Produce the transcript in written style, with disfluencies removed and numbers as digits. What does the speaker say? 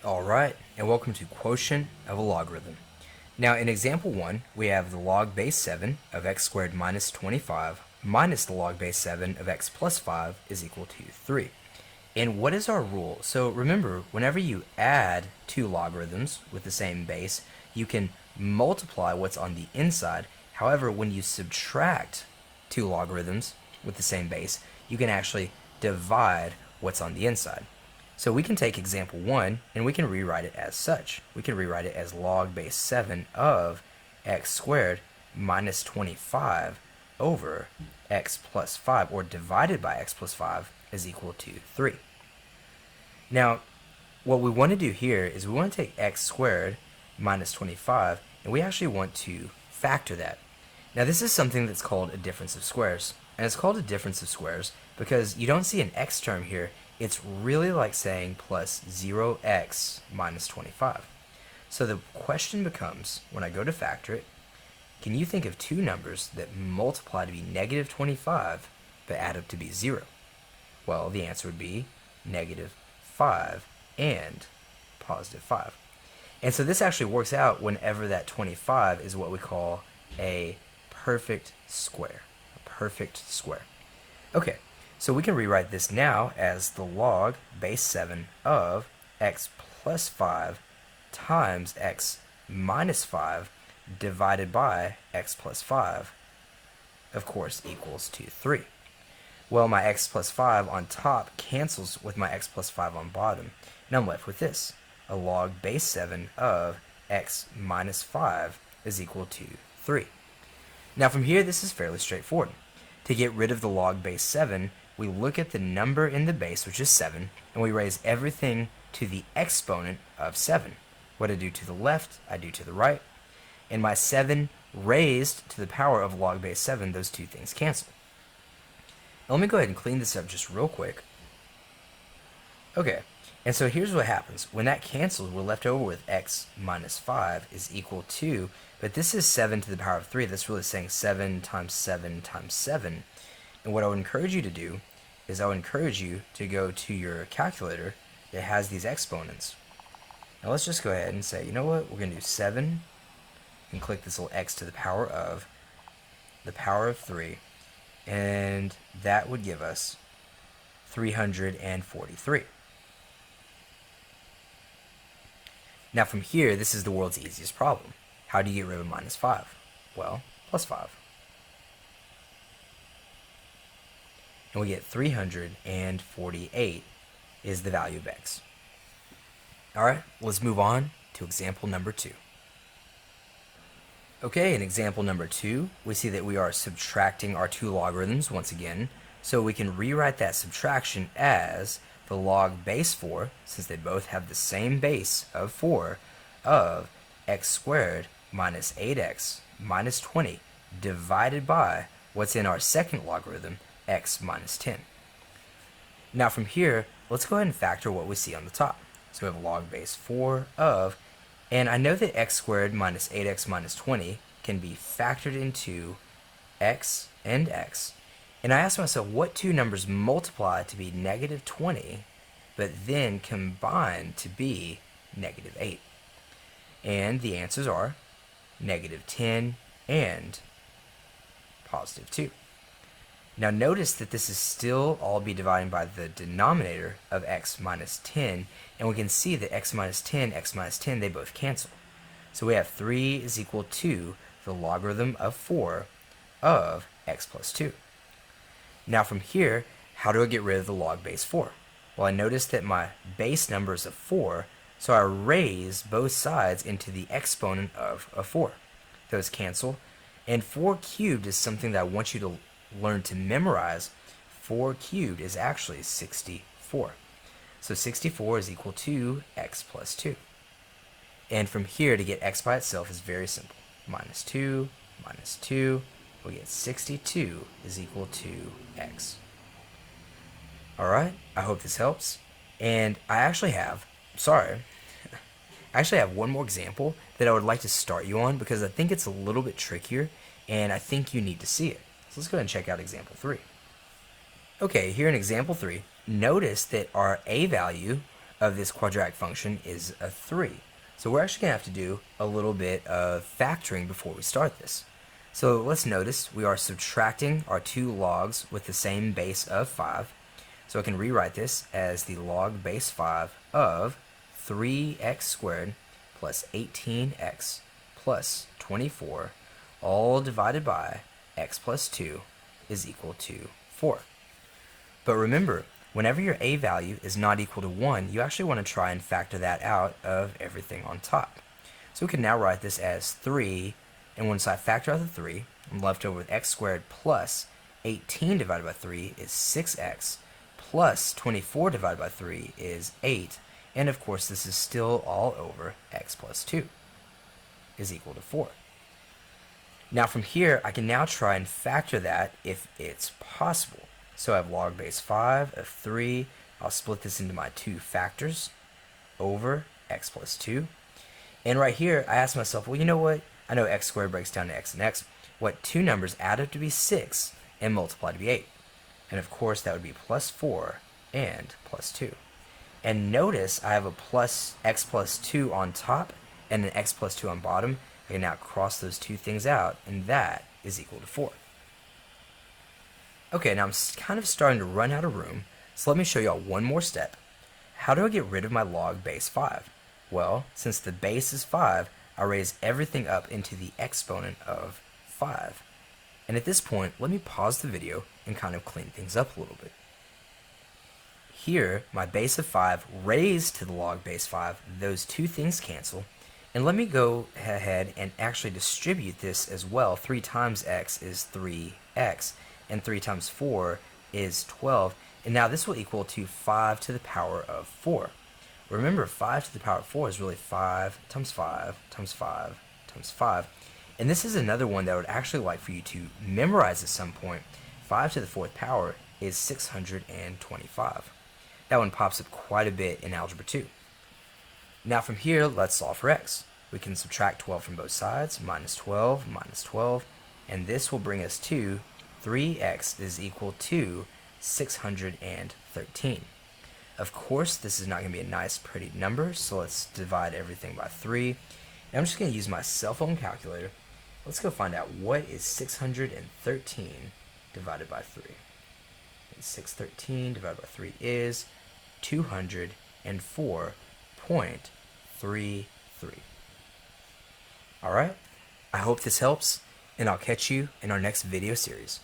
Alright, and welcome to Quotient of a Logarithm. Now in example 1, we have the log base 7 of x squared minus 25 minus the log base 7 of x plus 5 is equal to 3. And what is our rule? So remember, whenever you add two logarithms with the same base, you can multiply what's on the inside. However, when you subtract two logarithms with the same base, you can actually divide what's on the inside. So we can take example 1 and we can rewrite it as such. We can rewrite it as log base 7 of x squared minus 25 over x plus 5, or divided by x plus 5, is equal to 3. Now, what we want to do here is we want to take x squared minus 25, and we actually want to factor that. Now this is something that's called a difference of squares, and it's called a difference of squares because you don't see an x term here. It's really like saying plus 0x minus 25. So the question becomes, when I go to factor it, can you think of two numbers that multiply to be negative 25 but add up to be 0? Well, the answer would be negative 5 and positive 5. And so this actually works out whenever that 25 is what we call a perfect square. A perfect square. Okay, so we can rewrite this now as the log base 7 of x plus 5 times x minus 5 divided by x plus 5, of course, equals to 3. Well, my x plus 5 on top cancels with my x plus 5 on bottom, and I'm left with this. A log base 7 of x minus 5 is equal to 3. Now from here, this is fairly straightforward. To get rid of the log base 7, we look at the number in the base, which is 7, and we raise everything to the exponent of 7. What I do to the left, I do to the right. And my 7 raised to the power of log base 7, those two things cancel. Now let me go ahead and clean this up just real quick. Okay, and so here's what happens. When that cancels, we're left over with x minus 5 is equal to, but this is 7 to the power of 3. That's really saying 7 times 7 times 7. And what I would encourage you to do is I would encourage you to go to your calculator that has these exponents. Now let's just go ahead and say, you know what, we're going to do 7 and click this little x to the power of 3, and that would give us 343. Now from here, this is the world's easiest problem. How do you get rid of minus 5? Well, plus 5. And we get 348 is the value of x. Alright, let's move on to example number 2. Okay, in example number 2, we see that we are subtracting our two logarithms once again, so we can rewrite that subtraction as the log base 4, since they both have the same base of 4, of x squared minus 8x minus 20 divided by what's in our second logarithm, x minus 10. Now from here, let's go ahead and factor what we see on the top. So we have log base 4 of, and I know that x squared minus 8x minus 20 can be factored into x and x. And I asked myself, what two numbers multiply to be negative 20, but then combine to be negative 8? And the answers are negative 10 and positive 2. Now notice that this is still all be dividing by the denominator of x minus 10, and we can see that x minus 10, they both cancel. So we have 3 is equal to the logarithm of 4 of x plus 2. Now from here, how do I get rid of the log base 4? Well, I notice that my base number is a 4, so I raise both sides into the exponent of a 4. Those cancel, and 4 cubed is something that I want you to learn to memorize. 4 cubed is actually 64. So 64 is equal to x plus 2. And from here, to get x by itself is very simple. Minus 2, we get 62 is equal to x. Alright, I hope this helps. And I actually have one more example that I would like to start you on because I think it's a little bit trickier and I think you need to see it. So let's go ahead and check out example 3. Okay, here in example 3, notice that our a value of this quadratic function is a 3. So we're actually going to have to do a little bit of factoring before we start this. So let's notice we are subtracting our two logs with the same base of 5. So I can rewrite this as the log base 5 of 3x squared plus 18x plus 24, all divided by x plus 2 is equal to 4. But remember, whenever your a value is not equal to 1, you actually want to try and factor that out of everything on top. So we can now write this as 3, and once I factor out the 3, I'm left over with x squared plus 18 divided by 3 is 6x, plus 24 divided by 3 is 8, and of course this is still all over x plus 2 is equal to 4. Now from here, I can now try and factor that if it's possible. So I have log base 5 of 3. I'll split this into my two factors over x plus 2. And right here, I ask myself, well, you know what? I know x squared breaks down to x and x. What two numbers add up to be 6 and multiply to be 8? And of course, that would be plus 4 and plus 2. And notice I have a plus x plus 2 on top and an x plus 2 on bottom. I can now cross those two things out, and that is equal to 4. Okay, now I'm kind of starting to run out of room, so let me show y'all one more step. How do I get rid of my log base 5? Well, since the base is 5, I raise everything up into the exponent of 5. And at this point, let me pause the video and kind of clean things up a little bit. Here, my base of 5 raised to the log base 5, those two things cancel. And let me go ahead and actually distribute this as well. 3 times x is 3x, and 3 times 4 is 12. And now this will equal to 5 to the power of 4. Remember, 5 to the power of 4 is really 5 times 5 times 5 times 5. And this is another one that I would actually like for you to memorize at some point. 5 to the 4th power is 625. That one pops up quite a bit in Algebra 2. Now from here, let's solve for x. We can subtract 12 from both sides, minus 12, and this will bring us to 3x is equal to 613. Of course, this is not going to be a nice, pretty number, so let's divide everything by 3. And I'm just going to use my cell phone calculator. Let's go find out what is 613 divided by 3. And 613 divided by 3 is 204.33. Alright, I hope this helps, and I'll catch you in our next video series.